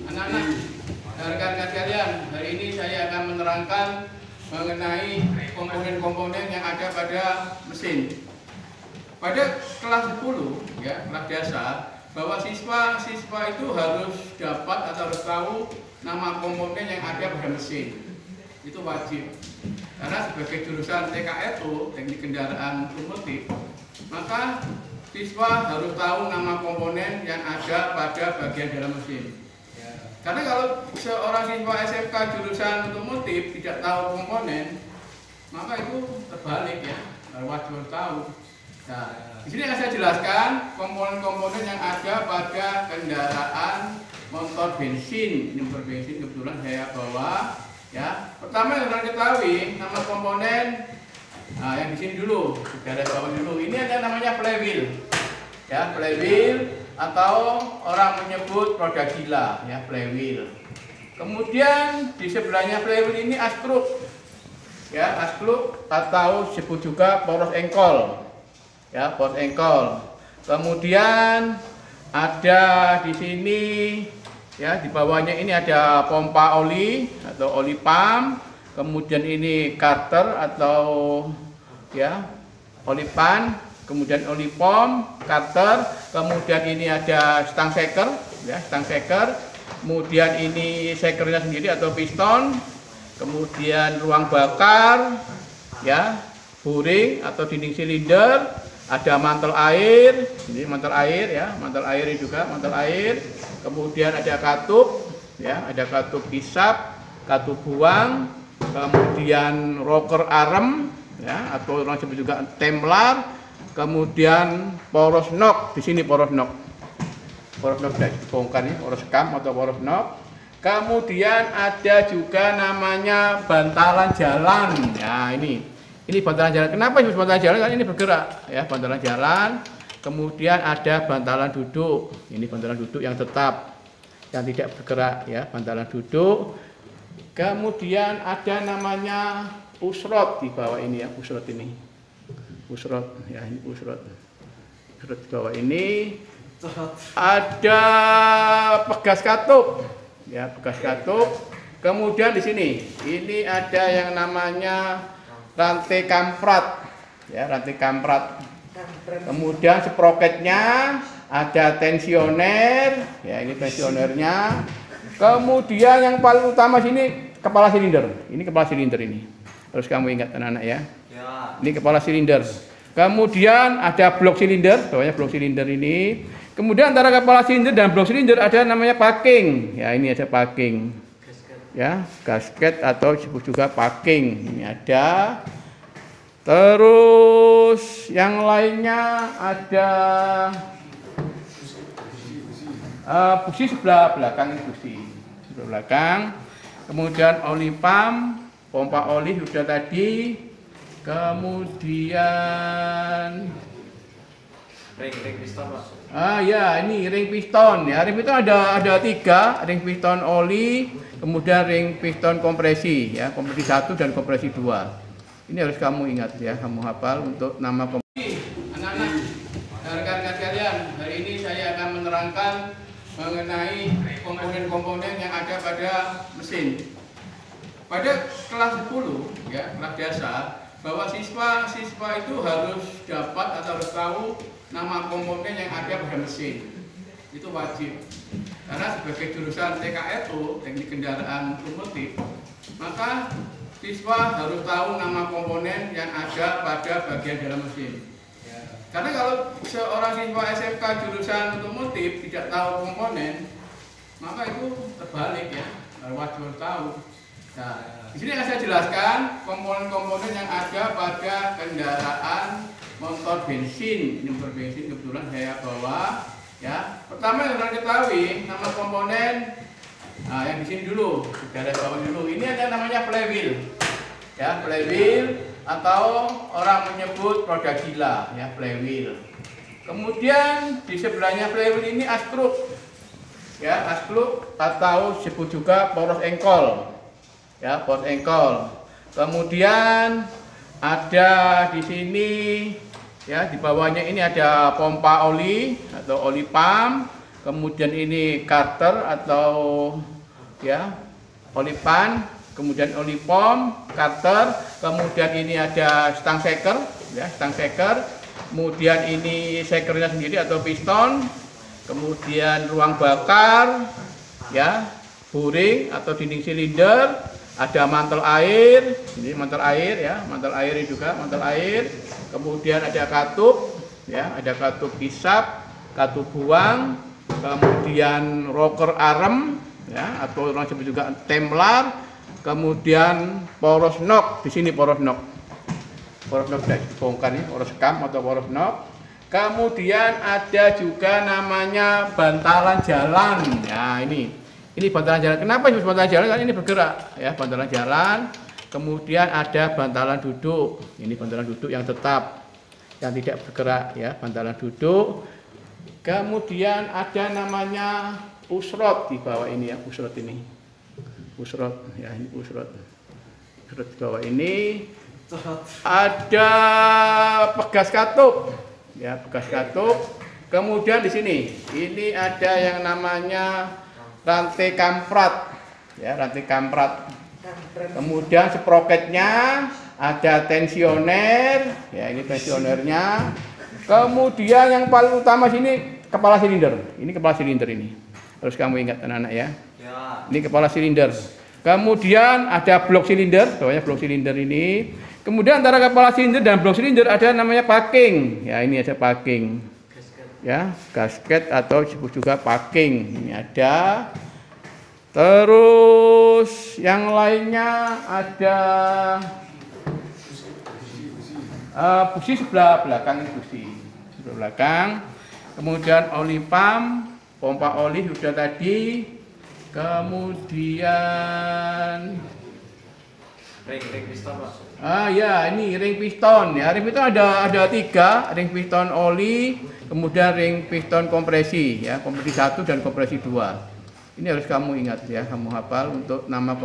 Anak-anak dan rekan-rekan sekalian, hari ini saya akan menerangkan mengenai komponen-komponen yang ada pada mesin. Pada kelas 10, ya, kelas dasar, bahwa siswa itu harus dapat atau harus tahu nama komponen yang ada pada mesin. Itu wajib. Karena sebagai jurusan TKRO, teknik kendaraan otomotif, maka siswa harus tahu nama komponen yang ada pada bagian dalam mesin. Karena kalau seorang siswa SMK jurusan otomotif tidak tahu komponen, maka itu terbalik, ya, wajib tahu. Nah, di sini akan saya jelaskan komponen-komponen yang ada pada kendaraan motor bensin. Ini motor bensin kebetulan saya bawa. Ya, pertama yang harus ketahui nama komponen. Nah, yang di sini dulu, garis bawah dulu. Ini ada namanya flywheel. Ya, flywheel atau orang menyebut roda gila, ya, flywheel. Kemudian di sebelahnya flywheel ini askruk. Ya, askruk atau disebut juga poros engkol. Ya, poros engkol. Kemudian ada di sini, ya, di bawahnya ini ada pompa oli atau oli pump. Kemudian ini karter atau, ya, oli pan. Kemudian oli pump, karter. Kemudian ini ada stang shaker, ya, stang shaker. Kemudian ini shakernya sendiri atau piston. Kemudian ruang bakar, ya, buring atau dinding silinder. Ada mantel air, ini mantel air, ya, mantel air ini juga mantel air. Kemudian ada katup, ya, ada katup isap, katup buang. Kemudian rocker arm, ya, atau orang sebut juga templar. Kemudian poros knock, di sini poros knock. Poros knock sudah dibongkar ini, poros kam atau poros knock. Kemudian ada juga namanya bantalan jalan. Ya, ini bantalan jalan. Kenapa disebut bantalan jalan? Karena ini bergerak, ya, bantalan jalan. Kemudian ada bantalan duduk. Ini bantalan duduk yang tetap, yang tidak bergerak, ya, bantalan duduk. Kemudian ada namanya pusrot di bawah ini, ya, pusrot ini. Pusrot, ya, ini pusrot. Pusrot di bawah ini. Ada pegas katup, ya, pegas katup. Kemudian di sini, ini ada yang namanya rantai kamprat, ya, rantai kamprat. Kemudian sproketnya, ada tensioner, ya, ini tensionernya. Kemudian yang paling utama sini kepala silinder. Ini kepala silinder ini. Harus kamu ingat, anak-anak, ya. Ini kepala silinder. Kemudian ada blok silinder, bawahnya blok silinder ini. Kemudian antara kepala silinder dan blok silinder ada namanya packing. Ya, ini ada packing. Ya, gasket atau disebut juga packing. Ini ada. Terus yang lainnya ada busi sebelah belakang, ini busi sebelah belakang. Kemudian oli pump, pompa oli sudah tadi. Kemudian ring piston, Pak. Ya, ini ring piston, ya. Ring piston ada 3, ring piston oli, kemudian ring piston kompresi, ya, kompresi 1 dan kompresi 2. Ini harus kamu ingat, ya, kamu hafal untuk nama kompresi. Anak-anak dan rekan-rekan sekalian, hari ini saya akan menerangkan mengenai komponen-komponen yang ada pada mesin. Pada kelas 10, ya, kelas dasar, bahwa siswa itu harus dapat atau harus tahu nama komponen yang ada pada mesin. Itu wajib. Karena sebagai jurusan TKRO, teknik kendaraan otomotif, maka siswa harus tahu nama komponen yang ada pada bagian dalam mesin. Karena kalau seorang siswa SMK jurusan otomotif tidak tahu komponen, maka itu terbalik, ya, wajib tahu. Nah, di sini akan saya jelaskan komponen-komponen yang ada pada kendaraan motor bensin. Ini motor bensin kebetulan saya bawa. Ya, pertama yang harus ketahui nama komponen. Nah, yang di sini dulu, garis bawah dulu. Ini ada namanya flywheel. Ya, flywheel atau orang menyebut roda gila, ya, flywheel. Kemudian di sebelahnya flywheel ini askruk. Ya, askruk atau disebut juga poros engkol. Ya, poros engkol. Kemudian ada di sini, ya, di bawahnya ini ada pompa oli atau oli pump. kemudian ini karter atau ya oli pan, kemudian oli pom, karter, kemudian ini ada stang shaker, ya stang shaker, kemudian ini shakernya sendiri atau piston, kemudian ruang bakar, ya buring atau dinding silinder, ada mantel air, ini mantel air ya, mantel air juga mantel air, kemudian ada katup, ya ada katup hisap, katup buang, kemudian rocker arem, ya atau orang sebut juga templar, kemudian poros knock, di sini poros knock sudah dibongkar nih, poros kam atau poros knock. Kemudian ada juga namanya bantalan jalan, ya ini bantalan jalan. Kenapa disebut bantalan jalan? Karena ini bergerak, ya bantalan jalan. Kemudian ada bantalan duduk, ini bantalan duduk yang tetap, yang tidak bergerak, ya bantalan duduk. Kemudian ada namanya usrot di bawah ini, ya usrot ini, usrot ya ini usrot di bawah ini. Ada pegas katup, ya pegas katup. Kemudian di sini ini ada yang namanya rantai kamprat, ya rantai kamprat. Kemudian sproketnya, ada tensioner, ya ini tensionernya. Kemudian yang paling utama sini kepala silinder. Ini kepala silinder ini. Harus kamu ingat anak-anak ya. Ini kepala silinder. Kemudian ada blok silinder, bawahnya blok silinder ini. Kemudian antara kepala silinder dan blok silinder ada namanya packing. Ya ini ada packing. Ya, gasket atau disebut juga packing. Ini ada. Terus yang lainnya ada busi sebelah belakang, ini busi sebelah belakang. Kemudian oli pump, pompa oli sudah tadi. Kemudian ring piston, Pak. Ya ini ring piston, ya ring piston ada 3, ring piston oli, kemudian ring piston kompresi, ya kompresi 1 dan kompresi 2. Ini harus kamu ingat ya, kamu hafal untuk nama